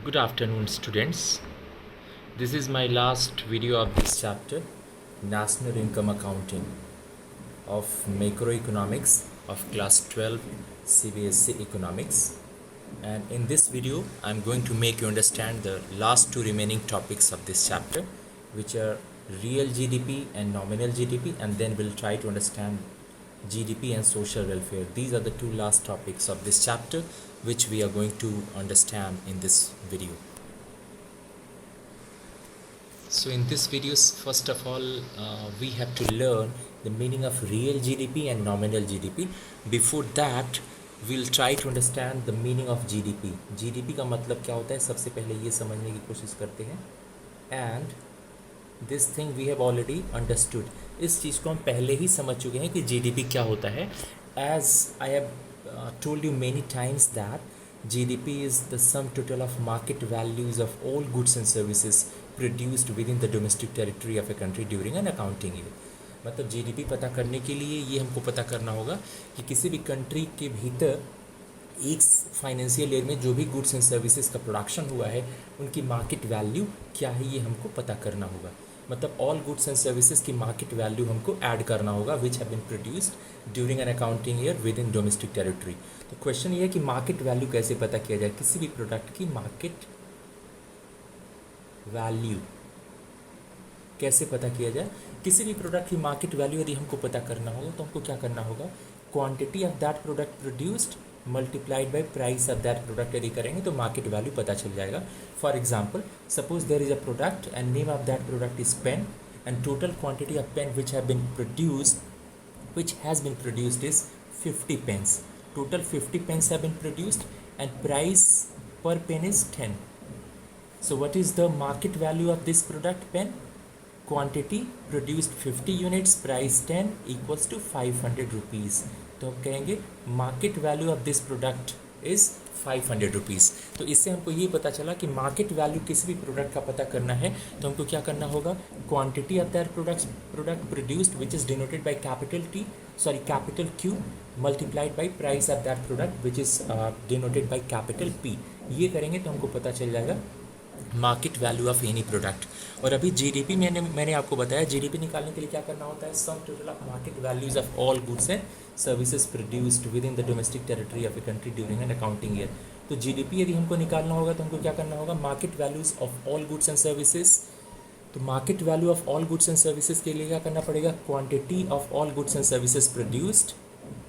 Good afternoon, students. This is my last video of this chapter, National Income Accounting of Macroeconomics of Class 12 CBSE Economics. And in this video, I'm going to make you understand the last two remaining topics of this chapter, which are real GDP and nominal GDP, and then we'll try to understand GDP and social welfare. These are the two last topics of this chapter, which we are going to understand in this video. So in this video, first of all, we have to learn the meaning of real GDP and nominal GDP. Before that, we'll try to understand the meaning of GDP. GDP का मतलब क्या होता है, सबसे पहले ये समझने की कोशिश करते हैं. And this thing we have already understood. इस चीज़ को हम पहले ही समझ चुके हैं कि GDP क्या होता है. As I have told you many times that GDP is the sum total of market values of all goods and services produced within the domestic territory of a country during an accounting year. मतलब GDP पता करने के लिए ये हमको पता करना होगा कि किसी भी कंट्री के भीतर एक फाइनेंशियल ईयर में जो भी गुड्स एंड सर्विसेज का प्रोडक्शन हुआ है उनकी मार्केट वैल्यू क्या है, ये हमको पता करना होगा. मतलब ऑल गुड्स एंड सर्विसेज की मार्केट वैल्यू हमको ऐड करना होगा which have been produced during an accounting year within domestic territory. तो क्वेश्चन ये है कि मार्केट वैल्यू कैसे पता किया जाए, किसी भी प्रोडक्ट की मार्केट वैल्यू कैसे पता किया जाए. किसी भी प्रोडक्ट की मार्केट वैल्यू यदि हमको पता करना होगा तो हमको क्या करना होगा, quantity of that product produced multiplied by price of that product यदि करेंगे तो मार्केट वैल्यू पता चल जाएगा. For example, suppose there is a product and name of that product is pen and total quantity of pen which has been produced is 50 pens. Total 50 pens have been produced and price per pen is 10. So what is the market value of this product pen? Quantity produced 50 units, price 10 equals to 500 rupees. तो हम कहेंगे market value of this product is 500 rupees. तो इससे हमको ये पता चला कि मार्केट वैल्यू किसी भी प्रोडक्ट का पता करना है तो हमको क्या करना होगा, quantity of that product produced which is denoted by capital Q multiplied by price of that product which is denoted by capital P. ये करेंगे तो हमको पता चल जाएगा market value of any product. और अभी जीडीपी मैंने आपको बताया, जीडीपी निकालने के लिए क्या करना होता है, sum total of market values of all goods and services produced within the domestic territory of a country during an accounting year. तो जीडीपी यदि हमको निकालना होगा तो हमको क्या करना होगा, market values of all goods and services. तो market value of all goods and services के लिए क्या करना पड़ेगा, quantity of all goods and services produced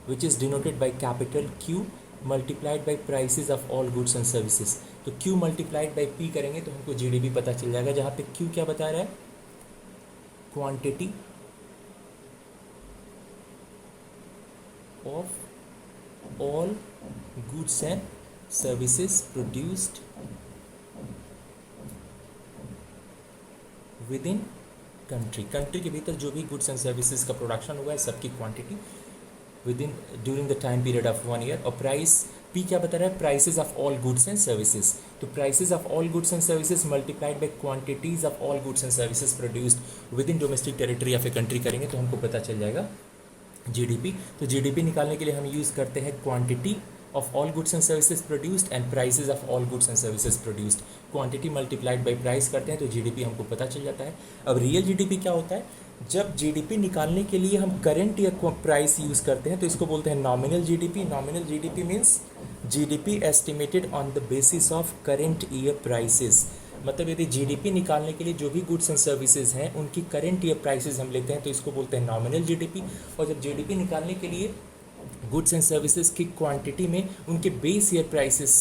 which is denoted by capital Q multiplied by prices of all goods and services. तो Q multiplied by P करेंगे तो हमको GDP पता चल जाएगा, जहाँ पे Q क्या बता रहा है, quantity of all goods and services produced within country के भीतर जो भी गुड्स एंड सर्विसेज का प्रोडक्शन हुआ है सबकी quantity within during the time period of 1 year. और प्राइस P क्या बता रहा है, prices of all goods and services. तो prices of all goods and services multiplied by quantities of all goods and services produced within domestic territory of a country करेंगे तो हमको पता चल जाएगा जीडीपी. तो जीडीपी निकालने के लिए हम यूज़ करते हैं quantity of all goods and services produced and prices of all goods and services produced. Quantity multiplied by price करते हैं तो जीडीपी हमको पता चल जाता है. अब रियल जीडीपी क्या होता है, जब जीडीपी निकालने के लिए हम करंट ईयर प्राइस यूज़ करते हैं तो इसको बोलते हैं nominal GDP. Nominal GDP means GDP estimated on the basis of current year prices. मतलब यदि जीडीपी निकालने के लिए जो भी गुड्स एंड सर्विसेज हैं उनकी करंट ईयर प्राइसेस हम लेते हैं तो इसको बोलते हैं नॉमिनल जीडीपी. और जब जीडीपी निकालने के लिए गुड्स एंड सर्विसेज की क्वांटिटी में उनके बेस ईयर प्राइसेस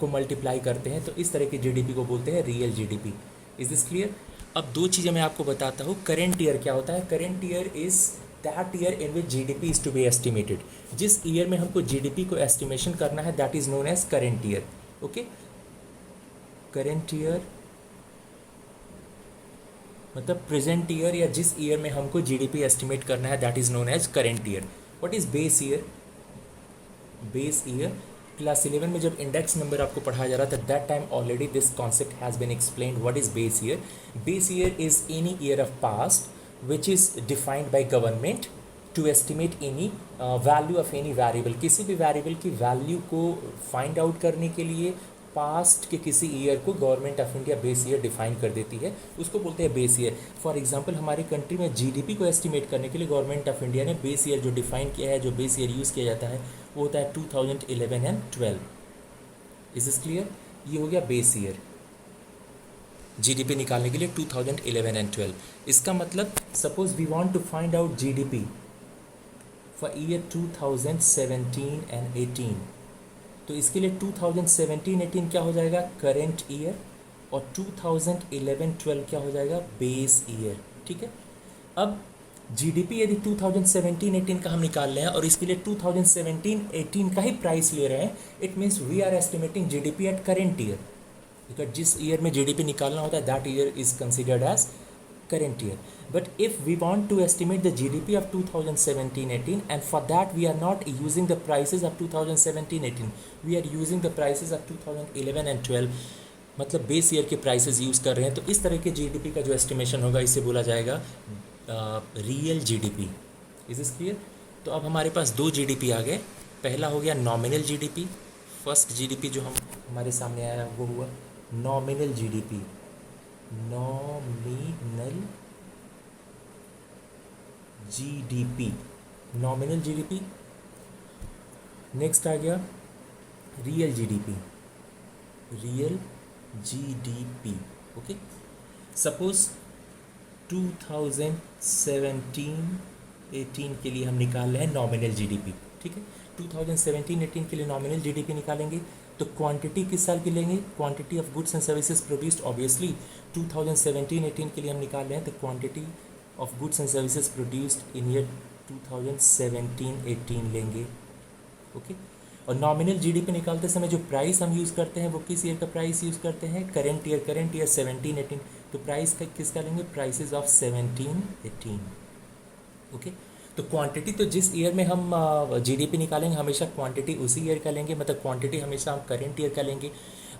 को मल्टीप्लाई करते हैं तो इस तरह की जीडीपी को बोलते हैं real GDP. Is this clear? अब दो चीज़ें मैं आपको बताता हूँ. करेंट ईयर क्या होता है, current year is that year in which GDP is to be estimated. जिस ईयर में हमको जीडीपी को एस्टिमेशन करना है that is known as current year. Okay, current year मतलब प्रेजेंट ईयर, या जिस ईयर में हमको जीडीपी एस्टिमेट करना है that is known as current year. What is base year? Base year class 11 में जब इंडेक्स नंबर आपको पढ़ाया जा रहा था that time already this concept has been explained. What is base year? Base year is any year of past which is defined by government to estimate any value of any variable. किसी भी variable की value को find out करने के लिए past के किसी year को government of India base year define कर देती है, उसको बोलते हैं बेस ईयर। फॉर एग्जांपल हमारी कंट्री में जीडीपी को एस्टिमेट करने के लिए गवर्नमेंट ऑफ इंडिया ने बेस ईयर जो डिफाइन किया है, जो बेस ईयर यूज़ किया जाता है वो होता है 2011 एंड 12। Is this clear? ये हो गया बेस ईयर जीडीपी निकालने के लिए 2011 एंड 12। इसका मतलब suppose we want to find out GDP for year 2017 and 18, तो इसके लिए 2017-18 क्या हो जाएगा? करंट ईयर, और 2011-12 क्या हो जाएगा? Base year. ठीक है, अब जीडीपी यदि 2017-18 का हम निकाल रहे हैं और इसके लिए 2017-18 का ही प्राइस ले रहे हैं, it means we are estimating GDP at current year, because जिस ईयर में जीडीपी निकालना होता है that year is considered as current year. But if we want to estimate the GDP of 2017-18, and for that we are not using the prices of 2017-18, we are using the prices of 2011 and 12, मतलब base year के prices use कर रहे हैं, तो इस तरह के GDP का जो एस्टिमेशन होगा इसे बोला जाएगा real GDP. Is this clear? तो अब हमारे पास दो जीडीपी आ गए। पहला हो गया नॉमिनल जीडीपी। फर्स्ट जीडीपी जो हमारे सामने आया वो हुआ nominal GDP, nominal GDP, nominal GDP. Next आ गया real GDP, real GDP. Okay, suppose 2017-18 के लिए हम निकाल रहे हैं नॉमिनल जीडीपी। ठीक है, 2017-18 के लिए नॉमिनल जीडीपी निकालेंगे तो क्वांटिटी किस साल की लेंगे? Quantity of goods and services produced, obviously 2017-18 के लिए हम निकाल रहे हैं तो quantity of goods and services produced in year 2017-18 लेंगे। ओके, और नॉमिनल जीडीपी निकालते समय जो प्राइस हम यूज़ करते हैं वो किस ईयर का प्राइस यूज़ करते हैं? करंट ईयर 17-18, तो प्राइस का किसका लेंगे? Prices of 17-18। ओके, तो क्वांटिटी तो जिस ईयर में हम जीडीपी निकालेंगे हमेशा क्वांटिटी उसी ईयर का लेंगे, मतलब क्वांटिटी हमेशा हम करंट ईयर का लेंगे।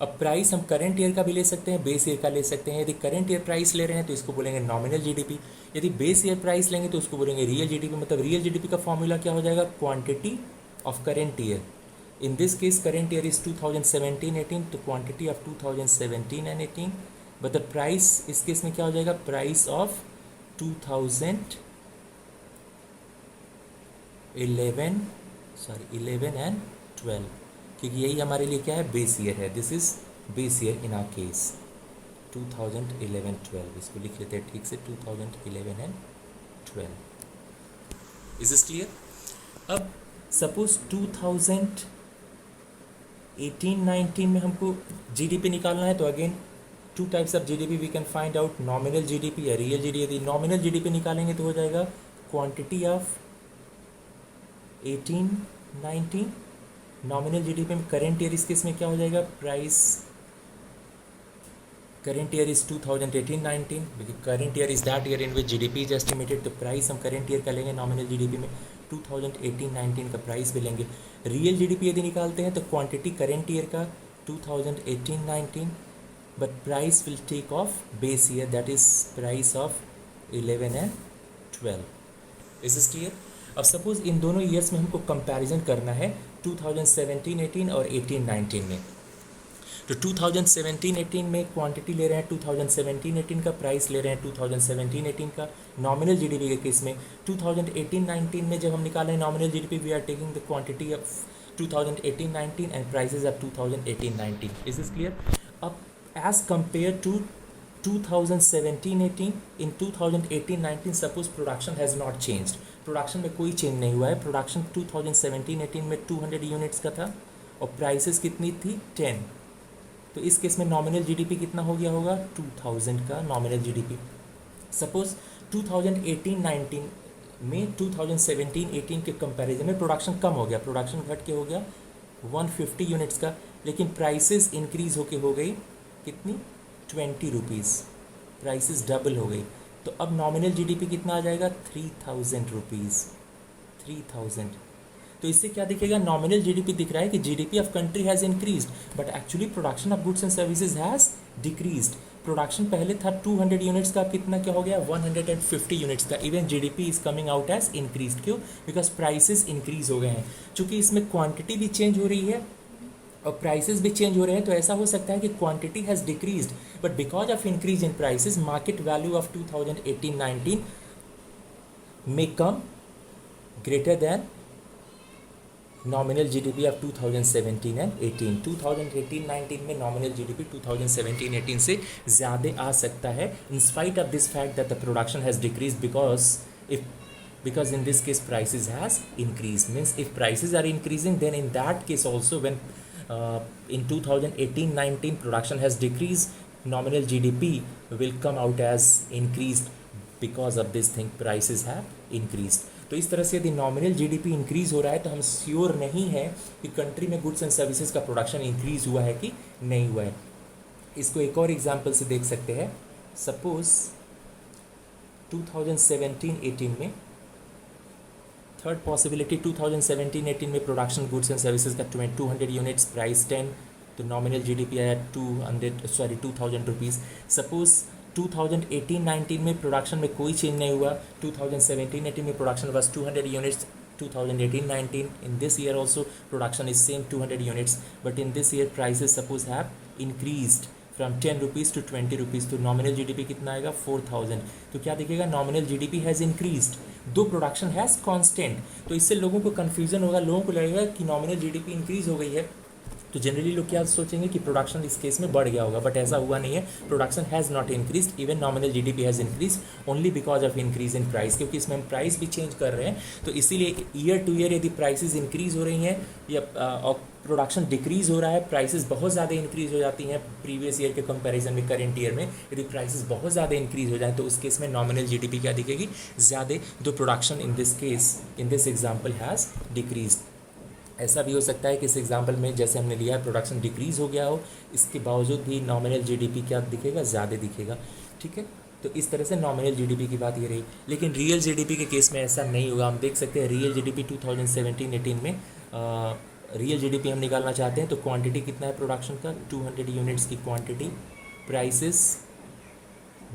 अब प्राइस हम करंट ईयर का भी ले सकते हैं, बेस ईयर का ले सकते हैं। यदि करंट ईयर प्राइस ले रहे हैं तो इसको बोलेंगे नॉमिनल जीडीपी, यदि बेस ईयर प्राइस लेंगे तो उसको बोलेंगे रियल जीडीपी। मतलब रियल जीडीपी का फॉर्मूला क्या हो जाएगा? Quantity of current year. In this case current year is 2017-18, तो quantity of 2017 and 18, but the price इस केस में क्या हो जाएगा? प्राइस ऑफ 2011 एंड 12, क्योंकि यही हमारे लिए क्या है? बेस ईयर है। This is base year in our case 2011-12। इसको लिख लेते हैं ठीक से, 2011 एंड 12। Is this clear? अब सपोज 2018-19 में हमको जीडीपी निकालना है, तो again two types of GDP we can find out, nominal GDP या रियल जीडीपी। यदि नॉमिनल जीडीपी निकालेंगे तो हो जाएगा क्वांटिटी ऑफ 18-19, नॉमिनल जीडीपी में करंट ईयर इस केस में क्या हो जाएगा? Price current year is 2018-19, current year is that year in which GDP is estimated, तो प्राइस हम करंट ईयर का लेंगे नॉमिनल जीडीपी में, 2018-19 का प्राइस भी लेंगे। रियल जीडीपी यदि निकालते हैं तो क्वांटिटी करंट ईयर का 2018-19, but price will take of base year, that is price of 11 and 12। Is this clear? अब सपोज इन दोनों ईयर्स में हमको कंपैरिजन करना है 2017-18 और 18-19 में, तो 2017-18 में क्वांटिटी ले रहे हैं 2017-18 का, प्राइस ले रहे हैं 2017-18 का। नॉमिनल जीडीपी के केस में 2018-19 में जब हम निकालें nominal GDP, we are taking the quantity of 2018-19 and prices of 2018-19। Is this clear? अब as compare to 2017-18, in 2018-19 suppose production has not changed, production में कोई चेंज नहीं हुआ है। प्रोडक्शन 2017-18 में 200 यूनिट्स का था और प्राइसेस कितनी थी? 10। तो इस केस में नॉमिनल जीडीपी कितना हो गया होगा? 2000 का नॉमिनल जीडीपी। सपोज 2018-19 में 2017-18 के कंपैरिजन में प्रोडक्शन कम हो गया, प्रोडक्शन घट के हो गया 150 यूनिट्स का, लेकिन प्राइसेस इंक्रीज होके हो गई कितनी? 20 रुपीज़, प्राइसेस डबल हो गई। तो अब नॉमिनल जीडीपी कितना आ जाएगा? 3000 रुपीज़, 3000। तो इससे क्या दिखेगा? नॉमिनल जीडीपी दिख रहा है कि GDP of country has increased, but actually production of goods and services has decreased. Production पहले था 200 यूनिट्स का, कितना क्या हो गया? 150 यूनिट्स का। Even GDP is coming out as increased. क्यों? बिकॉज प्राइसेस इंक्रीज हो गए हैं। चूँकि इसमें क्वांटिटी भी चेंज हो रही है और प्राइसेस भी चेंज हो रहे हैं, तो ऐसा हो सकता है कि quantity has decreased but because of increase in prices market value of 2018-19 may come greater than nominal GDP of 2017 and 18. 2018-19 में nominal GDP 2017-18 से ज़्यादा आ सकता है in spite of this fact that the production has decreased because in this case prices has increased. Means if prices are increasing, then in that case also when in 2018-19 production has decreased, nominal GDP will come out as increased because of this thing, prices have increased. तो इस तरह से यदि nominal GDP increase हो रहा है तो हम श्योर नहीं है कि कंट्री में गुड्स एंड सर्विसेज का प्रोडक्शन इंक्रीज हुआ है कि नहीं हुआ है. इसको एक और एग्जांपल से देख सकते हैं. सपोज 2017-18 में, थर्ड पॉसिबिलिटी 2017-18 में प्रोडक्शन गुड्स एंड सर्विसेज का 200 यूनिट्स, प्राइस 10, तो नॉमिनल जीडीपी आया 2000 रुपीज़. सपोज 2018-19 में प्रोडक्शन में कोई चेंज नहीं हुआ. 2017-18 में production was 200 units. 2018-19 in this year also production is same 200 units, but in this year prices suppose have increased from 10 rupees to 20 rupees. तो nominal GDP कितना आएगा 4000. तो क्या दिखेगा, nominal GDP has increased दो प्रोडक्शन हैज़ कांस्टेंट. तो इससे लोगों को कन्फ्यूज़न होगा, लोगों को लगेगा कि नॉमिनल जीडीपी इंक्रीज़ हो गई है, तो जनरली लोग क्या सोचेंगे कि प्रोडक्शन इस केस में बढ़ गया होगा, बट ऐसा हुआ नहीं है. Production has not increased, even nominal GDP has increased only because of increase in price, क्योंकि इसमें हम प्राइस भी चेंज कर रहे हैं. तो इसीलिए ईयर टू ईयर यदि प्राइसेस इंक्रीज़ हो रही हैं या और प्रोडक्शन डिक्रीज़ हो रहा है, प्राइसेस बहुत ज़्यादा इंक्रीज़ हो जाती हैं प्रीवियस ईयर के कंपैरिजन में. करेंट ईयर में यदि प्राइसेस बहुत ज़्यादा इंक्रीज़ हो जाए तो उस केस में नॉमिनल जीडीपी क्या दिखेगी, ज़्यादा. दो production in this case, in this example has decrease. ऐसा भी हो सकता है कि इस एग्जाम्पल में जैसे हमने लिया है प्रोडक्शन डिक्रीज़ हो गया हो, इसके बावजूद भी नॉमिनल जीडीपी क्या दिखेगा, ज़्यादा दिखेगा. ठीक है, तो इस तरह से नॉमिनल जीडीपी की बात ये रही. लेकिन रियल जीडीपी के केस में ऐसा नहीं होगा. हम देख सकते हैं रियल जीडीपी 2017-18 में रियल जीडीपी हम निकालना चाहते हैं तो क्वांटिटी कितना है प्रोडक्शन का, 200 यूनिट्स की quantity. Prices,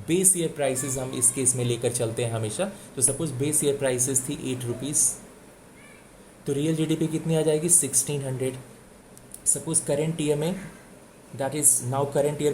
base year prices हम इस केस में लेकर चलते हैं हमेशा. तो सपोज बेस ईयर प्राइसेस थी 8 रुपीज़, तो रियल जीडीपी कितनी आ जाएगी 1600. सपोज करेंट ईयर में, that is now current year,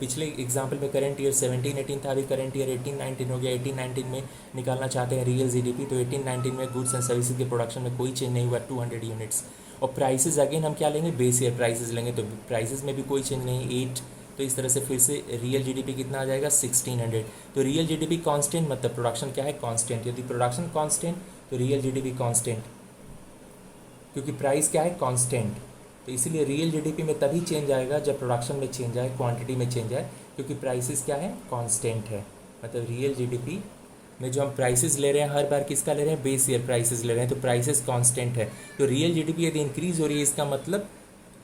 पिछले एग्जांपल में करेंट ईयर 17-18 था, अभी करेंट ईयर 18-19 हो गया. 18-19 में निकालना चाहते हैं रियल जीडीपी, तो 18-19 में गुड्स एंड सर्विसेज के प्रोडक्शन में कोई चेंज नहीं हुआ, 200 यूनिट्स. और प्राइसेस अगेन हम क्या लेंगे, बेस ईयर प्राइसेस लेंगे, तो प्राइसेस में भी कोई चेंज नहीं, 8. तो इस तरह से फिर से रियल जीडीपी कितना आ जाएगा 1600. तो रियल जीडीपी कांस्टेंट मतलब प्रोडक्शन क्या है, कांस्टेंट. यदि प्रोडक्शन कांस्टेंट तो रियल जीडीपी कांस्टेंट, क्योंकि प्राइस क्या है, कांस्टेंट. तो इसीलिए रियल जीडीपी में तभी चेंज आएगा जब प्रोडक्शन में चेंज आए, क्वांटिटी में चेंज आए, क्योंकि प्राइसेस क्या है, कांस्टेंट है. मतलब रियल जीडीपी में जो हम प्राइसेस ले रहे हैं हर बार किसका ले रहे हैं, बेस ईयर प्राइसेस ले रहे हैं, तो प्राइसेस कांस्टेंट है. तो रियल जीडीपी यदि इंक्रीज हो रही है इसका मतलब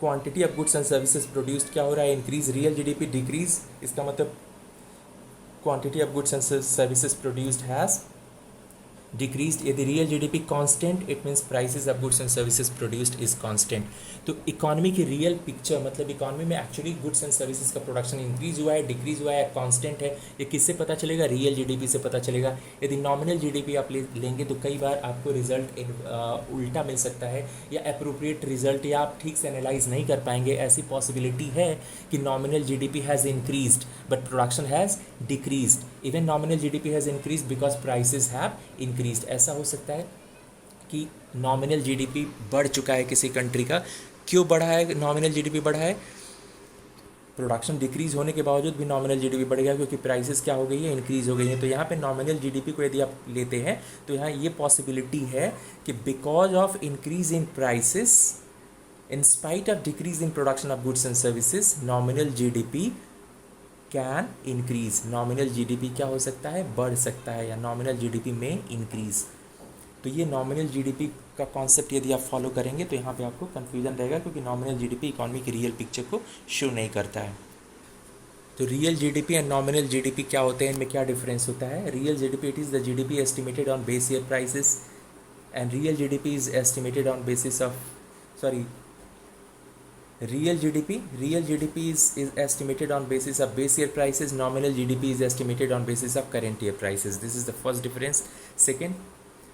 quantity of goods and services produced क्या हो रहा है, इंक्रीज. रियल जीडीपी डिक्रीज, इसका मतलब quantity of goods and services produced has decreased. यदि real GDP constant, it means prices of goods and services produced is constant. तो economy की real picture, मतलब इकोनॉमी में एक्चुअली गुड्स एंड सर्विसेज का production increase हुआ है, decrease हुआ है, कांस्टेंट है, ये किससे पता चलेगा, रियल जीडीपी से पता चलेगा. यदि नॉमिनल जीडीपी आप लेंगे तो कई बार आपको रिजल्ट उल्टा मिल सकता है, या अप्रोप्रिएट रिजल्ट, या आप ठीक से एनालाइज नहीं कर पाएंगे. ऐसी पॉसिबिलिटी है कि nominal GDP has increased but production has decreased. Even nominal GDP has increased because prices have increased. ऐसा हो सकता है कि नॉमिनल जीडीपी बढ़ चुका है किसी कंट्री का. क्यों बढ़ा है नॉमिनल जीडीपी बढ़ा है, प्रोडक्शन डिक्रीज होने के बावजूद भी नॉमिनल जीडीपी बढ़ गया क्योंकि प्राइसेस क्या हो गई है, इंक्रीज हो गई है. तो यहाँ पे नॉमिनल जीडीपी को यदि आप लेते हैं तो यहाँ ये पॉसिबिलिटी है कि because of increase in prices in spite of decrease in production of goods and services, nominal GDP can increase. Nominal GDP क्या हो सकता है, बढ़ सकता है, या नॉमिनल जीडीपी में इंक्रीज. तो ये नॉमिनल जीडीपी का कॉन्सेप्ट यदि आप फॉलो करेंगे तो यहाँ पे आपको कन्फ्यूजन रहेगा, क्योंकि नॉमिनल जीडीपी इकोनॉमी की रियल पिक्चर को शो नहीं करता है. तो real GDP and nominal GDP क्या होते हैं, इनमें क्या डिफरेंस होता है. Real GDP, it is the GDP estimated on base year prices, and real GDP is estimated on basis of, sorry, real GDP is estimated on basis of base year prices. Nominal GDP is estimated on basis of current year prices. This is the first difference. Second,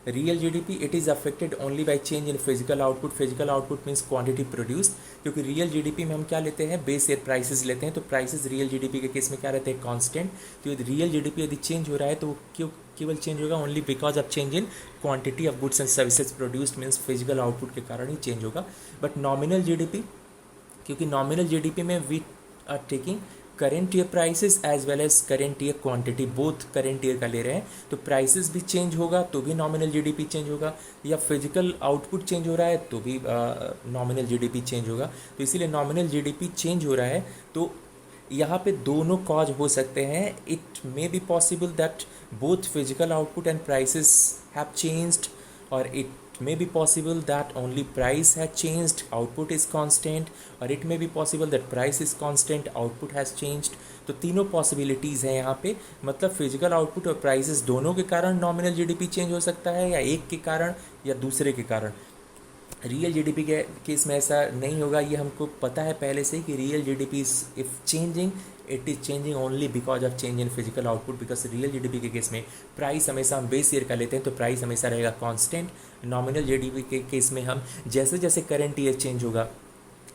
real GDP it is affected only by change in physical output. Physical output means quantity produced, क्योंकि real GDP में हम क्या लेते हैं, base year prices लेते हैं, तो prices real GDP के केस में क्या रहते हैं, कांस्टेंट. तो यदि रियल जीडीपी यदि चेंज हो रहा है तो वो क्यों केवल चेंज होगा only because of change in quantity of goods and services produced, means physical output के कारण ही चेंज होगा. बट नॉमिनल जीडीपी, क्योंकि नॉमिनल जीडीपी में we are taking current year prices as well as current year quantity, both current year का ले रहे हैं, तो प्राइसेस भी चेंज होगा तो भी नॉमिनल जीडीपी चेंज होगा, या फिजिकल आउटपुट चेंज हो रहा है तो भी नॉमिनल जीडीपी चेंज होगा. तो इसीलिए नॉमिनल जीडीपी चेंज हो रहा है तो यहाँ पे दोनों कॉज हो सकते हैं. It may be possible that both physical output and prices have changed, और it may be possible that only price has changed, output is constant, or it may be possible that price is constant, output has changed. तो तीनों possibilities हैं यहाँ पे, मतलब physical output और prices दोनों के कारण नॉमिनल जीडीपी चेंज हो सकता है, या एक के कारण या दूसरे के कारण. रियल जीडीपी के केस में ऐसा नहीं होगा, ये हमको पता है पहले से कि real GDP is if changing it is changing only because of change in physical output, because real GDP के केस में प्राइस हमेशा हम बेस ईयर का लेते हैं तो प्राइस हमेशा रहेगा कांस्टेंट. नॉमिनल जीडीपी के केस में हम जैसे जैसे करंट ईयर चेंज होगा,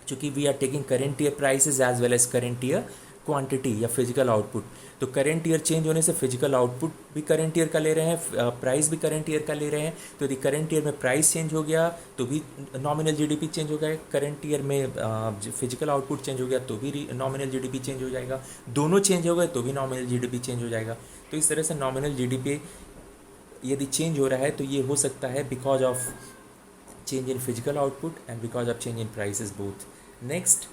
चूँकि we are taking current year prices as well as current year quantity या फिजिकल आउटपुट, तो करंट ईयर चेंज होने से फिजिकल आउटपुट भी करंट ईयर का ले रहे हैं, प्राइस भी करंट ईयर का ले रहे हैं. तो यदि करंट ईयर में प्राइस चेंज हो गया तो भी नॉमिनल जीडीपी चेंज हो गया, करंट ईयर में फिजिकल आउटपुट चेंज हो गया तो भी नॉमिनल जीडीपी चेंज हो जाएगा, दोनों चेंज हो गए तो भी नॉमिनल जीडीपी चेंज हो जाएगा. तो इस तरह से नॉमिनल जीडीपी यदि चेंज हो रहा है तो ये हो सकता है because of change in physical output and because of change in prices both. Next,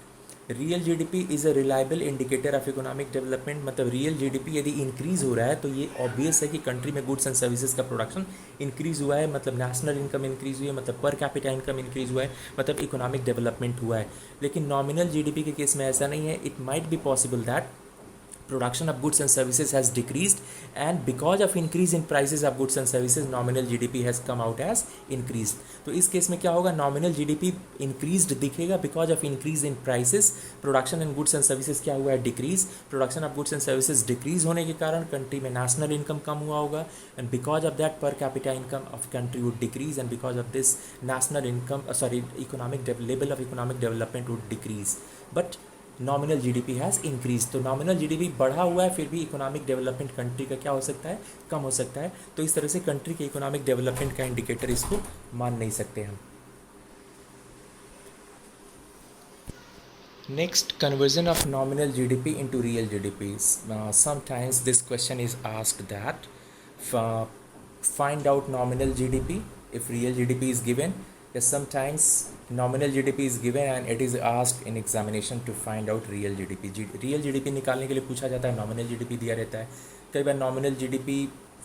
real GDP is a reliable indicator of economic development. मतलब रियल जीडीपी यदि इंक्रीज़ हो रहा है तो ये ऑब्वियस है कि कंट्री में गुड्स एंड सर्विसेज का प्रोडक्शन इंक्रीज़ हुआ है, मतलब नेशनल इनकम इंक्रीज़ हुई है, मतलब पर कैपिटा इनकम इंक्रीज़ हुआ है, मतलब इकोनॉमिक डेवलपमेंट हुआ है. लेकिन नॉमिनल जीडीपी के केस में ऐसा नहीं है. It might be possible that production of goods and services has decreased, and because of increase in prices of goods and services nominal GDP has come out as increased. तो इस case में क्या होगा, nominal GDP increased दिखेगा because of increase in prices. production and goods and services क्या हुआ है, decrease. production of goods and services decrease होने के कारण कंट्री में national income कम हुआ होगा, and because of that per capita income of country would decrease, and because of this national income economic level of economic development would decrease. but nominal GDP has increase. तो nominal GDP बढ़ा हुआ है फिर भी economic development country का क्या हो सकता है, कम हो सकता है. तो इस तरह से कंट्री के इकोनॉमिक डेवलपमेंट का इंडिकेटर इसको मान नहीं सकते हम. Next, conversion of nominal GDP into real GDP. Sometimes this question is asked that find out nominal GDP if real GDP is given. Yes, sometimes nominal GDP is given and it is asked in examination to find out real GDP. real GDP निकालने के लिए पूछा जाता है, nominal GDP दिया रहता है. कई बार nominal GDP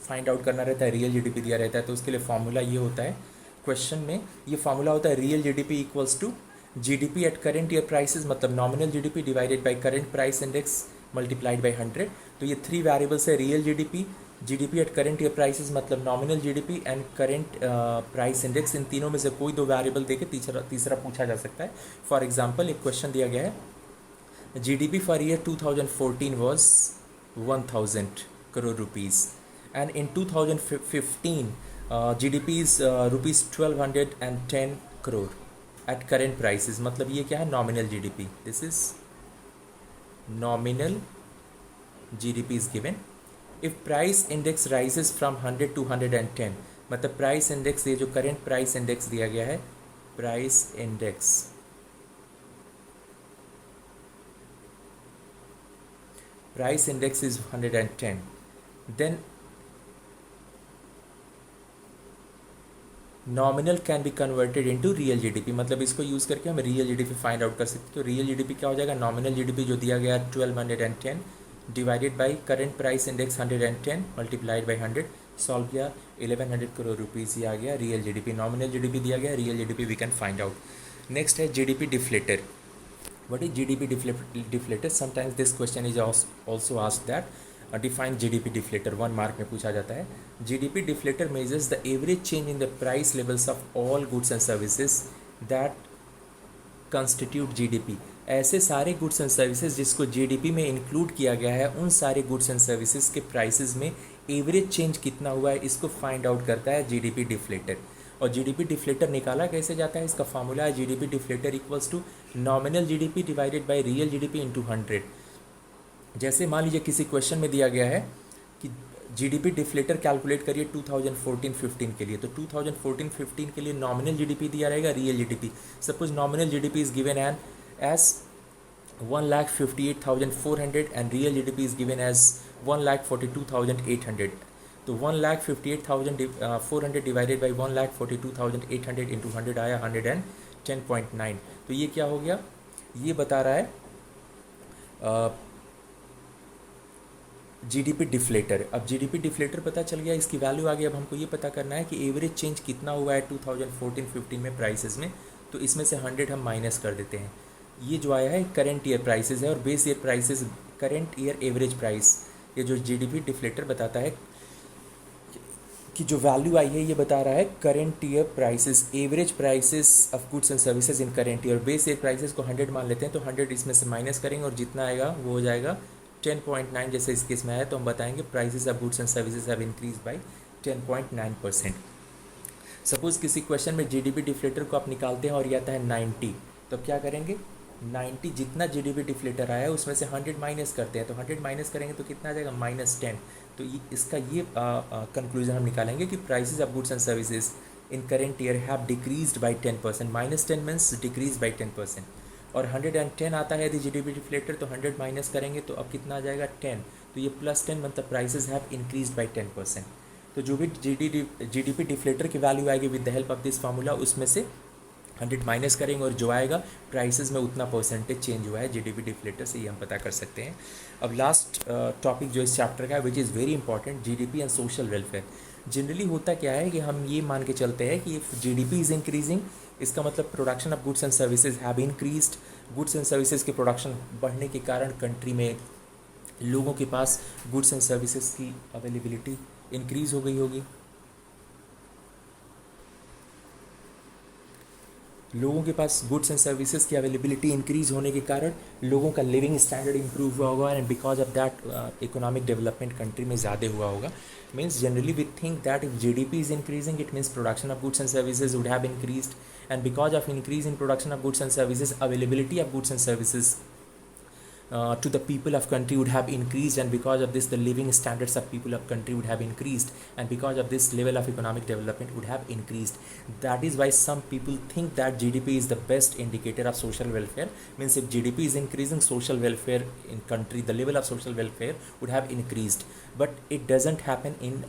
फाइंड आउट करना रहता है, रियल GDP दिया रहता है, तो उसके लिए फार्मूला ये होता है. क्वेश्चन में ये फार्मूला होता है real GDP equals to GDP at current year prices, मतलब nominal GDP divided by current price index multiplied by 100. तो ये 3 वेरिएबल्स है, real GDP at current year prices मतलब nominal GDP and current price index. इन तीनों में से कोई 2 वेरिएबल देके तीसरा पूछा जा सकता है. फॉर एग्जांपल एक क्वेश्चन दिया गया है, GDP for year 2014 was 1000 crore rupees and in 2015 GDP is rupees 1210 crore at current prices. मतलब ये क्या है, nominal GDP. This is nominal GDP is given. If price index rises from 100 to 110, मतलब प्राइस इंडेक्स, ये जो करेंट प्राइस इंडेक्स दिया गया है, price index is 110, then nominal can be converted into real GDP. मतलब इसको यूज़ करके हम रियल GDP फाइंड आउट कर सकते हैं. तो रियल GDP क्या हो जाएगा, नॉमिनल GDP जो दिया गया 1210 divided by current price index 110 multiplied by 100, solve किया 1100 करोड़ रुपीज़, ये आ गया रियल GDP. नॉमिनल GDP दिया गया, real GDP we can find out. Next है GDP deflator. What is GDP deflator? Sometimes this question is also asked that. Define GDP deflator, 1 mark में पूछा जाता है. GDP deflator measures the average change in the price levels of all goods and services that constitute GDP. ऐसे सारे goods and services जिसको GDP में include किया गया है, उन सारे गुड्स एंड सर्विसेज के प्राइसेस में एवरेज चेंज कितना हुआ है इसको फाइंड आउट करता है जीडीपी डिफ्लेटर। और जीडीपी डिफ्लेटर निकाला कैसे जाता है, इसका फॉर्मूला है GDP deflator equals to nominal GDP divided by real GDP into 100। जैसे मान लीजिए किसी क्वेश्चन में दिया गया है कि जीडीपी डिफ्लेटर कैलकुलेट करिए 2014-15 के लिए, तो 2014-15 के लिए नॉमिनल जीडीपी दिया रहेगा, real GDP. Suppose nominal GDP is given as 1,58,400 and real GDP is given as 1,42,800. तो 1,58,400 डिवाइडेड बाई 1,42,800 इंटू 100 आया 110.9। तो ये क्या हो गया, ये बता रहा है जीडीपी डिफ्लेटर। अब जीडीपी डिफ्लेटर पता चल गया, इसकी वैल्यू आ गई। अब हमको ये पता करना है कि एवरेज चेंज कितना हुआ है 2014-15 में प्राइसेस में। तो इसमें से 100 हम माइनस कर देते हैं। ये जो आया है करंट ईयर प्राइसेस है और base year prices current year average price. ये जो जीडीपी डिफ्लेटर बताता है कि जो वैल्यू आई है ये बता रहा है current year prices, average prices of goods and services in current year. Base year prices को 100 मान लेते हैं, तो 100 इसमें से माइनस करेंगे और जितना आएगा वो हो जाएगा 10.9। जैसे इस केस में आया तो हम बताएंगे prices of goods and services have increase by 10.9%। Suppose किसी क्वेश्चन में जीडीपी डिफ्लेटर को आप निकालते हैं और ये आता है 90, तो क्या करेंगे 90 जितना जीडीपी डिफ्लेटर आया है उसमें से 100 माइनस करते हैं, तो 100 माइनस करेंगे तो कितना आ जाएगा -10। तो इसका ये कंक्लूजन हम निकालेंगे कि prices of goods and services in current year have decreased bye 10%। -10 means decrease by 10%। और 110 आता है यदि जीडीपी डिफ्लेटर, तो 100 माइनस करेंगे तो अब कितना आ जाएगा 10। तो ये +10 मतलब प्राइसेस हैव इंक्रीज बाय 10%। तो जो भी जीडीपी डिफ्लेटर की वैल्यू आएगी with the help of this formula, उसमें से 100 माइनस करेंगे और जो आएगा प्राइसेस में उतना परसेंटेज चेंज हुआ है जीडीपी डिफ्लेटर से, ये हम पता कर सकते हैं। अब लास्ट टॉपिक जो इस चैप्टर का है which is very important, GDP and social welfare. Generally होता क्या है कि हम ये मान के चलते हैं कि इफ़ जीडीपी इज़ इंक्रीजिंग, इसका मतलब production of goods and services have increased. Goods and services के प्रोडक्शन बढ़ने के कारण कंट्री में लोगों के पास गुड्स एंड सर्विसेज की अवेलेबिलिटी इंक्रीज़ हो गई होगी। लोगों के पास गुड्स एंड सर्विसेज की अवेलेबिलिटी इंक्रीज होने के कारण लोगों का लिविंग स्टैंडर्ड इंप्रूव हुआ होगा and because of that economic development country में ज़्यादा हुआ होगा। Means generally we think that if GDP is increasing it means production of goods and services would have increased, and because of increase in production of goods and services availability of goods and services to the people of country would have increased, and because of this the living standards of people of country would have increased, and because of this level of economic development would have increased. That is why some people think that GDP is the best indicator of social welfare. Means if GDP is increasing, social welfare in country, the level of social welfare would have increased. But it doesn't happen in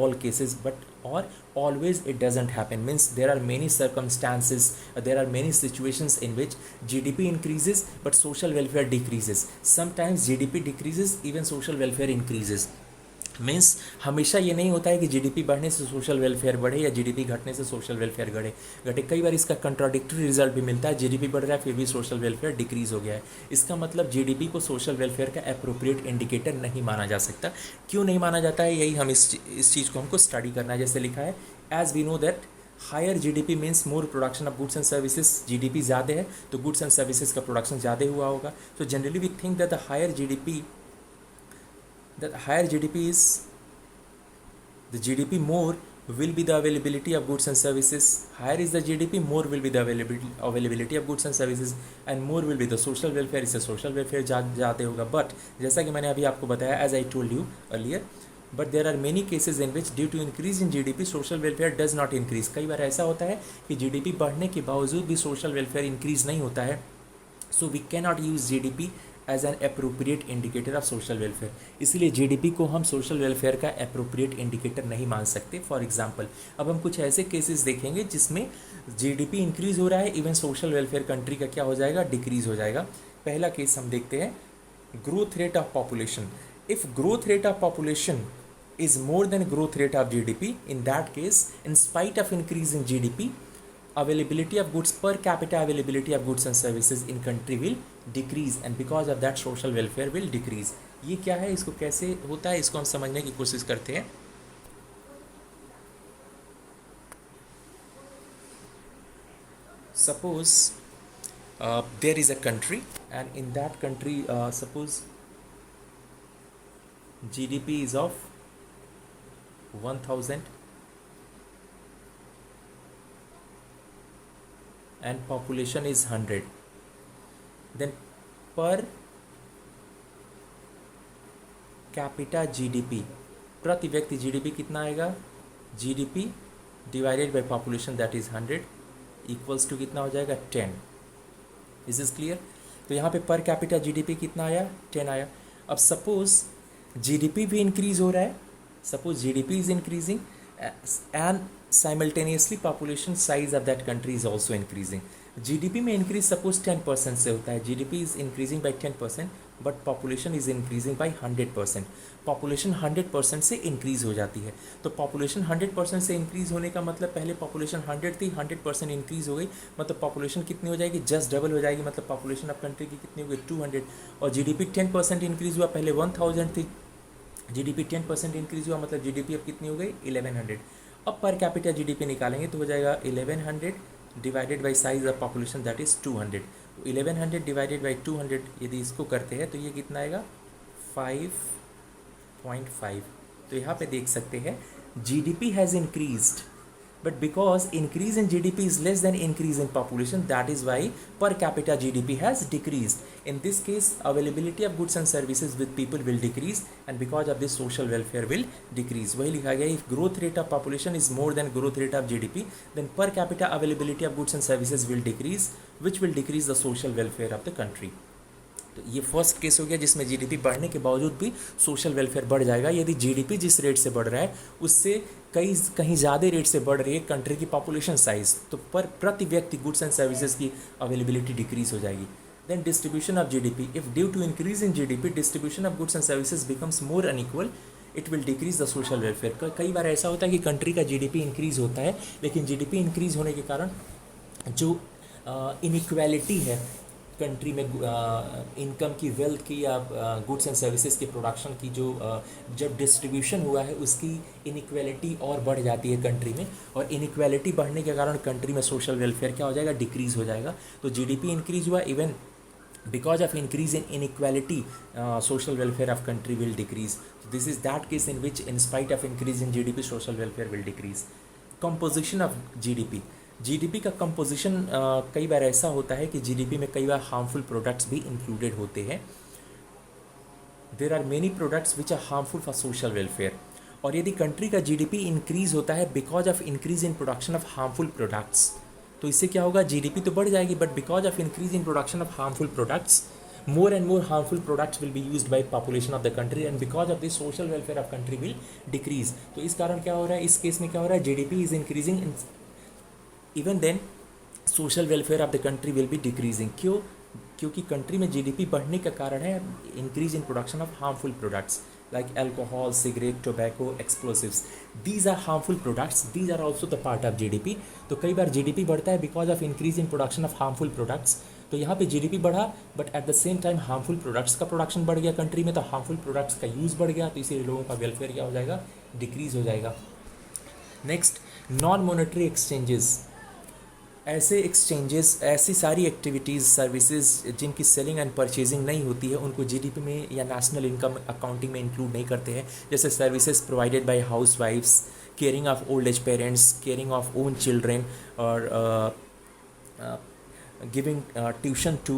all cases, but or always it doesn't happen. Means there are many circumstances, there are many situations in which GDP increases but social welfare decreases. Sometimes GDP decreases, even social welfare increases. Means हमेशा ये नहीं होता है कि GDP बढ़ने से social welfare बढ़े या जीडीपी घटने से सोशल वेलफेयर घटे। कई बार इसका कंट्राडिक्टरी रिजल्ट भी मिलता है, जीडीपी बढ़ रहा है फिर भी सोशल वेलफेयर डिक्रीज हो गया है। इसका मतलब जीडीपी को सोशल वेलफेयर का एप्रोप्रिएट इंडिकेटर नहीं माना जा सकता। क्यों नहीं माना जाता है, यही हम इस चीज़ को हमको स्टडी करना है। जैसे लिखा है, as we know that higher GDP means more production of goods and services. GDP ज़्यादा है तो गुड्स एंड सर्विसेज का प्रोडक्शन ज़्यादा हुआ होगा। तो generally we think that the higher GDP is the GDP more will be the availability of goods and services. Higher is the GDP, more will be the availability of goods and services, and more will be the social welfare. इससे social welfare जाते होगा। But जैसा कि मैंने अभी आपको बताया, as I told you earlier, but there are many cases in which due to increase in GDP social welfare does not increase. कई बार ऐसा होता है कि GDP बढ़ने के बावजूद भी social welfare increase नहीं होता है। So we cannot use GDP as an appropriate indicator of social welfare. इसीलिए जीडीपी को हम सोशल वेलफेयर का अप्रोप्रिएट इंडिकेटर नहीं मान सकते। फॉर एग्जांपल, अब हम कुछ ऐसे केसेस देखेंगे जिसमें जीडीपी इंक्रीज हो रहा है, इवन सोशल वेलफेयर कंट्री का क्या हो जाएगा, डिक्रीज हो जाएगा। पहला केस हम देखते हैं, growth rate of population. If growth rate of population is more than growth rate of GDP, in that case, in spite of increase in GDP, availability of goods, per capita availability of goods and services in country will decrease, and because of that social welfare will decrease. ये क्या है, इसको कैसे होता है, इसको हम समझने की कोशिश करते हैं। Suppose there is a country, and in that country suppose GDP is of 1000 and population is 100, then per capita GDP, प्रति व्यक्ति जीडीपी कितना आएगा, GDP divided by population that is 100 equals to कितना हो जाएगा 10. Is is clear. तो यहाँ पे पर कैपिटा जीडीपी कितना आया, 10 आया. अब सपोज जीडीपी भी इंक्रीज हो रहा है, suppose GDP is increasing and simultaneously population size of that country is also increasing. GDP में इंक्रीज सपोज 10% से होता है, GDP is increasing by 10%, but population is increasing by 100%. Population 100% से इंक्रीज हो जाती है. तो पॉपुलेशन 100% से इंक्रीज होने का मतलब पहले पॉपुलेशन 100 थी, 100% इंक्रीज हो गई, मतलब पॉपुलेशन कितनी हो जाएगी, जस्ट डबल हो जाएगी. मतलब पॉपुलेशन ऑफ कंट्री की कितनी हो गई, 200. और जीडीपी 10% इंक्रीज हुआ, पहले 1000 थी, जीडीपी 10% इंक्रीज हुआ, मतलब जीडीपी अब कितनी हो गई, 1100. अब पर कैपिटा जीडीपी निकालेंगे तो हो जाएगा 1100 divided by size of population that is 200. 1100 divided by 200 यदि इसको करते हैं तो ये कितना आएगा, 5.5. तो यहाँ पे देख सकते हैं GDP has increased, but because increase in GDP is less than increase in population, that is why per capita GDP has decreased. In this case, availability of goods and services with people will decrease, and because of this, social welfare will decrease. वही लिखा गया, if growth rate of population is more than growth rate of GDP, then per capita availability of goods and services will decrease, which will decrease the social welfare of the country. तो ये first case हो गया जिसमें GDP बढ़ने के बावजूद भी social welfare बढ़ जाएगा यदि जीडीपी जिस रेट से बढ़ रहा है उससे कहीं ज़्यादा रेट से बढ़ रही है कंट्री की पॉपुलेशन साइज, तो पर प्रति व्यक्ति गुड्स एंड सर्विसेज की अवेलेबिलिटी डिक्रीज हो जाएगी. Then distribution of GDP, if due to increase in GDP distribution of goods and services becomes more unequal, it will decrease the social welfare. कई बार ऐसा होता है कि कंट्री का जीडीपी इंक्रीज होता है, लेकिन जीडीपी इंक्रीज होने के कारण जो इनइक्वालिटी है कंट्री में इनकम की, वेल्थ की या गुड्स एंड सर्विसेज के प्रोडक्शन की जो जब डिस्ट्रीब्यूशन हुआ है उसकी इनइक्वालिटी और बढ़ जाती है कंट्री में, और इनइक्वालिटी बढ़ने के कारण कंट्री में सोशल वेलफेयर क्या हो जाएगा, डिक्रीज हो जाएगा. तो जीडीपी इंक्रीज हुआ, even because of increase in inequality social welfare of country will decrease. So this is that case in which in spite of increase in GDP social welfare will decrease. Composition of GDP, GDP का composition कई बार ऐसा होता है कि GDP में कई बार हार्मफुल प्रोडक्ट्स भी इंक्लूडेड होते हैं. There are many products which are harmful for social welfare. और यदि कंट्री का जीडीपी इंक्रीज होता है because of increase in production of harmful products, तो इससे क्या होगा, जीडीपी तो बढ़ जाएगी, but because of increase in production of harmful products, more and more harmful products will be used by population of the country, and because of this social welfare of country will decrease. तो इस कारण क्या हो रहा है, इस case में क्या हो रहा है, GDP is increasing, even then social welfare of the country will be decreasing. क्यों, क्योंकि कंट्री में जीडीपी बढ़ने का कारण है increase in production of harmful products like alcohol, cigarette, tobacco, explosives. These are harmful products. These are also the part of GDP. तो कई बार GDP बढ़ता है because of increase in production of harmful products. तो यहाँ पे GDP बढ़ा, but at the same time harmful products का production बढ़ गया कंट्री में, तो harmful products का यूज़ बढ़ गया, तो इसीलिए लोगों का वेलफेयर क्या हो जाएगा, डिक्रीज हो जाएगा. Next, non monetary exchanges. ऐसे एक्सचेंजेस, ऐसी सारी एक्टिविटीज़, सर्विसेज जिनकी सेलिंग एंड परचेजिंग नहीं होती है उनको जीडीपी में या नेशनल इनकम अकाउंटिंग में इंक्लूड नहीं करते हैं. जैसे सर्विसेज प्रोवाइडेड बाय हाउस वाइफ्स, caring of old age parents, caring of own children, और giving tuition to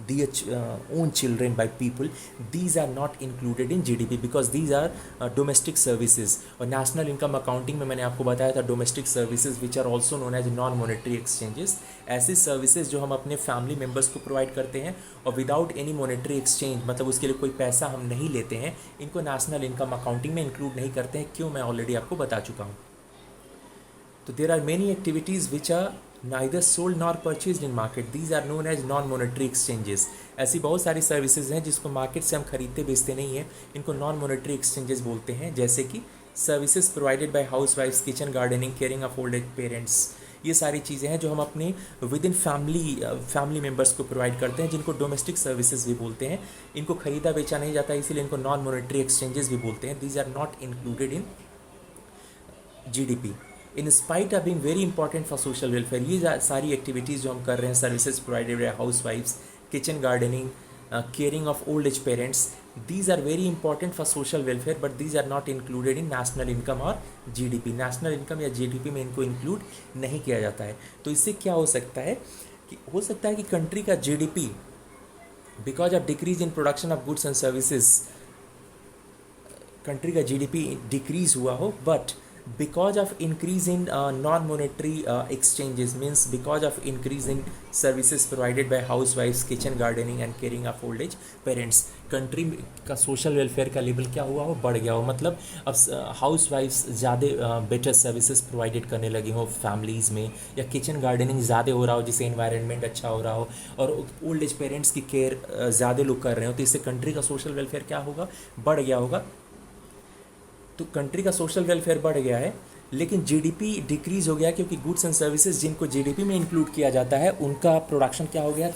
their own children by people. These are not included in GDP because these are domestic services. और national income accounting में मैंने आपको बताया था domestic services which are also known as non monetary exchanges. ऐसी services जो हम अपने family members को provide करते हैं और without any monetary exchange, मतलब उसके लिए कोई पैसा हम नहीं लेते हैं, इनको national income accounting में include नहीं करते हैं. क्यों, मैं already आपको बता चुका हूँ. तो there are many activities which are neither sold nor purchased in market. These are known as non-monetary exchanges. ऐसी बहुत सारी सर्विसेज हैं जिसको मार्केट से हम खरीदते बेचते नहीं हैं, इनको नॉन मोनेटरी एक्सचेंजेस बोलते हैं. जैसे कि सर्विसेज प्रोवाइडेड बाय हाउस वाइफ्स, kitchen gardening, caring of old age parents. ये सारी चीज़ें हैं जो हम अपने विद इन फैमिली मेम्बर्स को प्रोवाइड करते हैं, जिनको डोमेस्टिक सर्विसेज भी बोलते हैं. इनको खरीदा बेचा नहीं जाता, इसीलिए इनको नॉन मोनेटरी एक्सचेंजेस भी बोलते हैं. These are not included in GDP. In spite of being very important for social welfare, ये सारी एक्टिविटीज़ जो हम कर रहे हैं, सर्विसेज प्रोवाइडेड बाय हाउस वाइफ्स, kitchen gardening, caring of old age parents. These are very important for social welfare, but these are not included in national income or GDP. National income या GDP में इनको इंक्लूड नहीं किया जाता है. तो इससे क्या हो सकता है कि कंट्री का GDP because of decrease in production of goods and services, country का GDP डिक्रीज हुआ हो, but because of increase in non-monetary exchanges, means because of increase in services provided by housewives, kitchen gardening and caring of old age parents, country का social welfare का level क्या हुआ हो, बढ़ गया हो. मतलब अब हाउस वाइफ्स ज़्यादा बेटर सर्विसेज प्रोवाइडेड करने लगी हो फैमिलीज़ में, या किचन गार्डनिंग ज़्यादा हो रहा हो जिससे इन्वायरमेंट अच्छा हो रहा हो, और ओल्ड एज पेरेंट्स की केयर ज़्यादा लोग कर रहे हो, तो इससे कंट्री का सोशल वेलफेयर क्या होगा, बढ़ गया होगा. तो कंट्री का सोशल वेलफेयर बढ़ गया है, लेकिन GDP डिक्रीज़ हो गया क्योंकि गुड्स एंड सर्विसेज जिनको GDP में इंक्लूड किया जाता है उनका प्रोडक्शन क्या हो गया,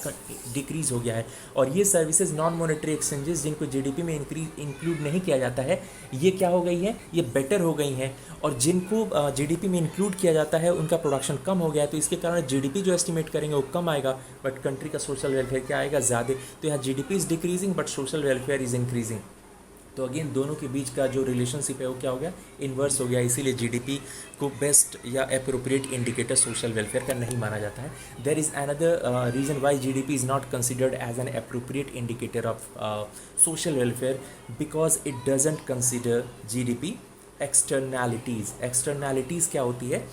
डिक्रीज़ हो गया है. और ये सर्विसेज नॉन मॉनेटरी एक्सचेंजेस जिनको GDP में इंक्लूड नहीं किया जाता है, ये क्या हो गई है, ये बेटर हो गई हैं. और जिनको GDP में इंक्लूड किया जाता है उनका प्रोडक्शन कम हो गया है, तो इसके कारण GDP जो एस्टिमेट करेंगे वो कम आएगा, बट कंट्री का सोशल वेलफेयर क्या आएगा, ज़्यादा. तो यहाँ GDP is decreasing but social welfare is increasing. तो अगेन दोनों के बीच का जो रिलेशनशिप है वो क्या हो गया, इन्वर्स हो गया. इसीलिए GDP को बेस्ट या अप्रोप्रिएट इंडिकेटर सोशल वेलफेयर का नहीं माना जाता है. There is another reason why GDP is not considered as an appropriate indicator of social welfare, because it doesn't consider GDP externalities. Externalities क्या होती है,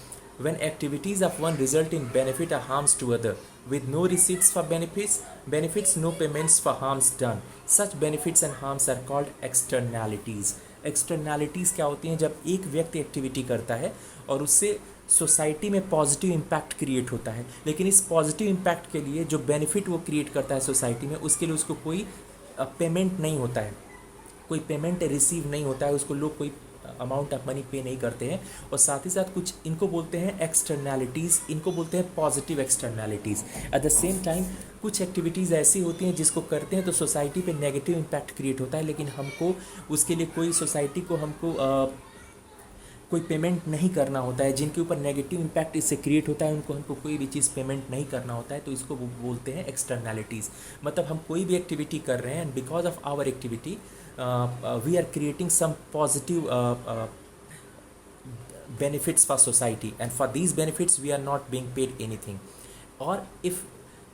when activities of one result in benefit or harms to other, with no receipts for benefits, no payments for harms done. Such benefits and harms are called externalities. Externalities क्या होती हैं, जब एक व्यक्ति activity करता है और उससे सोसाइटी में पॉजिटिव इम्पैक्ट क्रिएट होता है, लेकिन इस पॉजिटिव इम्पैक्ट के लिए जो बेनिफिट वो क्रिएट करता है सोसाइटी में, उसके लिए उसको कोई पेमेंट नहीं होता है, कोई पेमेंट रिसीव नहीं होता है, उसको लोग कोई अमाउंट ऑफ मनी पे नहीं करते हैं. और साथ ही साथ कुछ इनको बोलते हैं एक्सटर्नैलिटीज़, इनको बोलते हैं positive externalities. At the same time कुछ एक्टिविटीज़ ऐसी होती हैं जिसको करते हैं तो सोसाइटी पे नेगेटिव इम्पैक्ट क्रिएट होता है, लेकिन हमको उसके लिए कोई सोसाइटी को हमको कोई पेमेंट नहीं करना होता है. जिनके ऊपर नेगेटिव इम्पैक्ट इससे क्रिएट होता है उनको हमको कोई भी चीज़ पेमेंट नहीं करना होता है, तो इसको बोलते हैं एक्सटर्नैलिटीज़. मतलब हम कोई भी एक्टिविटी कर रहे हैं and because of our activity we are creating some positive benefits for society, and for these benefits we are not being paid anything. Or if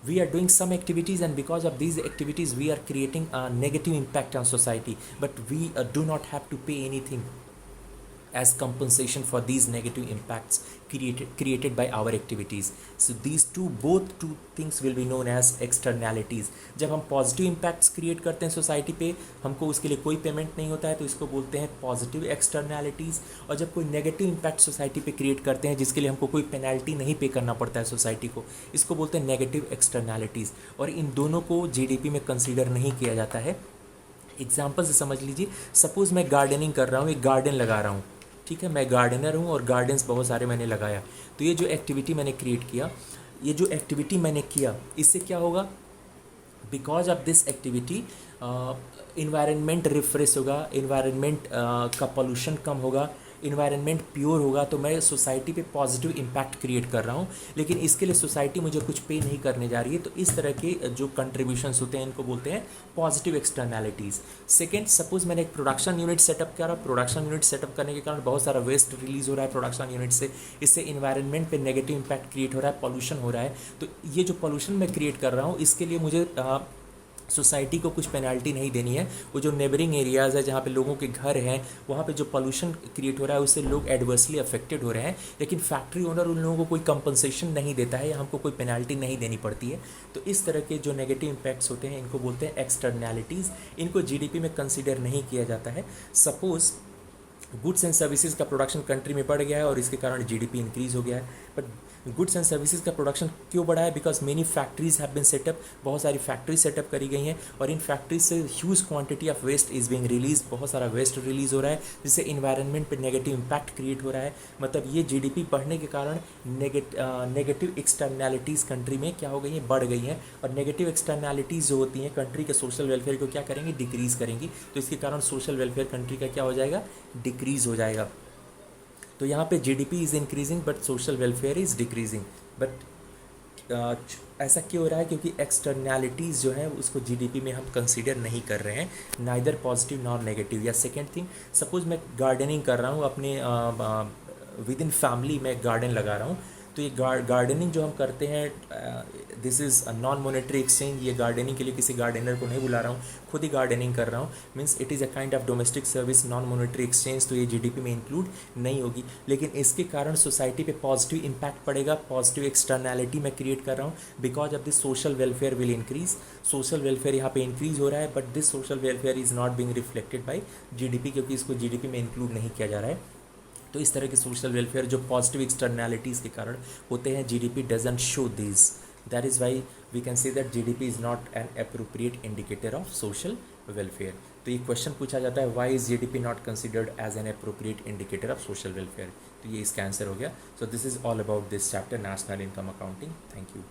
we are doing some activities and because of these activities we are creating a negative impact on society, but we do not have to pay anything as compensation for these negative impacts created by our activities. So these both two things will be known as externalities. जब हम positive impacts create करते हैं society पे, हमको उसके लिए कोई payment नहीं होता है, तो इसको बोलते हैं पॉजिटिव एक्सटर्नैलिटीज़. और जब कोई नेगेटिव इम्पैक्ट सोसाइटी पे क्रिएट करते हैं जिसके लिए हमको कोई पेनल्टी नहीं पे करना पड़ता है सोसाइटी को, इसको बोलते हैं नेगेटिव एक्सटर्नैलिटीज़. और इन दोनों को GDP में कंसिडर नहीं किया जाता है. एग्जाम्पल से समझ लीजिए, सपोज़ मैं गार्डनिंग कर रहा हूँ, एक गार्डन लगा रहा हूँ, ठीक है, मैं गार्डनर हूँ और गार्डन्स बहुत सारे मैंने लगाया. तो ये जो एक्टिविटी मैंने क्रिएट किया, ये जो एक्टिविटी मैंने किया, इससे क्या होगा, because of this activity environment refresh होगा, इन्वायरमेंट का पोल्यूशन कम होगा, इन्वायरमेंट प्योर होगा. तो मैं सोसाइटी पे पॉजिटिव इम्पैक्ट क्रिएट कर रहा हूँ, लेकिन इसके लिए सोसाइटी मुझे कुछ पे नहीं करने जा रही है. तो इस तरह के जो कंट्रीब्यूशंस होते हैं इनको बोलते हैं पॉजिटिव एक्सटर्नैलिटीज़. सेकेंड, सपोज मैंने एक प्रोडक्शन यूनिट सेटअप करा. प्रोडक्शन यूनिट सेटअप करने के कारण बहुत सारा वेस्ट रिलीज़ हो रहा है प्रोडक्शन यूनिट से, इससे इन्वायरमेंट पे नेगेटिव इम्पैक्ट क्रिएट हो रहा है, पॉल्यूशन हो रहा है. तो ये जो पॉल्यूशन मैं क्रिएट कर रहा हूँ इसके लिए मुझे सोसाइटी को कुछ पेनल्टी नहीं देनी है. वो जो नेबरिंग एरियाज़ है जहाँ पे लोगों के घर हैं, वहाँ पे जो पोल्यूशन क्रिएट हो रहा है उससे लोग एडवर्सली अफेक्टेड हो रहे हैं, लेकिन फैक्ट्री ओनर उन लोगों को कोई कंपनसेशन नहीं देता है या हमको कोई पेनल्टी नहीं देनी पड़ती है. तो इस तरह के जो नेगेटिव इम्पैक्ट्स होते हैं इनको बोलते हैं एक्सटर्नैलिटीज़. इनको GDP में कंसिडर नहीं किया जाता है. सपोज़ गुड्स एंड सर्विसेज का प्रोडक्शन कंट्री में बढ़ गया है और इसके कारण GDP इंक्रीज़ हो गया है. बट गुड्स एंड सर्विसेज का प्रोडक्शन क्यों बढ़ा है, because many factories have been set up, बहुत सारी फैक्ट्री सेटअप करी गई हैं और इन फैक्ट्रीज से huge quantity of waste is being release, बहुत सारा वेस्ट रिलीज़ हो रहा है जिससे इन्वायरमेंट पे नेगेटिव इम्पैक्ट क्रिएट हो रहा है. मतलब ये GDP बढ़ने के कारण नेगेटिव एक्सटर्नैलिटीज़ कंट्री में क्या हो गई हैं, बढ़ गई हैं. और नेगेटिव एक्सटर्नैलिटीज़ जो होती हैं कंट्री के सोशल वेलफेयर को क्या करेंगी, डिक्रीज़ करेंगी. तो इसके कारण सोशल वेलफेयर कंट्री का क्या हो जाएगा, डिक्रीज़ हो जाएगा. तो यहाँ पे GDP is increasing but social welfare is decreasing. But ऐसा क्यों हो रहा है? क्योंकि एक्सटर्नैलिटीज़ जो है उसको जीडीपी में हम कंसीडर नहीं कर रहे हैं, नाइदर पॉजिटिव नॉर नेगेटिव। या सेकेंड थिंग, सपोज मैं गार्डनिंग कर रहा हूँ अपने विद इन फैमिली, में गार्डन लगा रहा हूँ, तो ये गार्डनिंग जो हम करते हैं, this is a non monetary exchange. ये गार्डनिंग के लिए किसी गार्डनर को नहीं बुला रहा हूँ, खुद ही गार्डनिंग कर रहा हूँ, means it is a kind of domestic service, non monetary exchange, तो ये जीडीपी में इंक्लूड नहीं होगी। लेकिन इसके कारण सोसाइटी पे पॉजिटिव इम्पैक्ट पड़ेगा, पॉजिटिव एक्सटर्नैलिटी मैं क्रिएट कर रहा हूँ, because of this social welfare will increase. Social welfare यहाँ पे इंक्रीज हो रहा है, but this social welfare is not being reflected by GDP, क्योंकि इसको जीडीपी में इंक्लूड नहीं किया जा रहा है। तो इस तरह के सोशल वेलफेयर जो पॉजिटिव एक्सटर्नैलिटीज़ के कारण होते हैं, GDP doesn't show this. That is why we can say that GDP is not an appropriate indicator of social welfare. तो ये क्वेश्चन पूछा जाता है, why is GDP not considered as an appropriate indicator of social welfare. तो ये इसका answer हो गया। So this is all about this chapter, national income accounting. Thank you.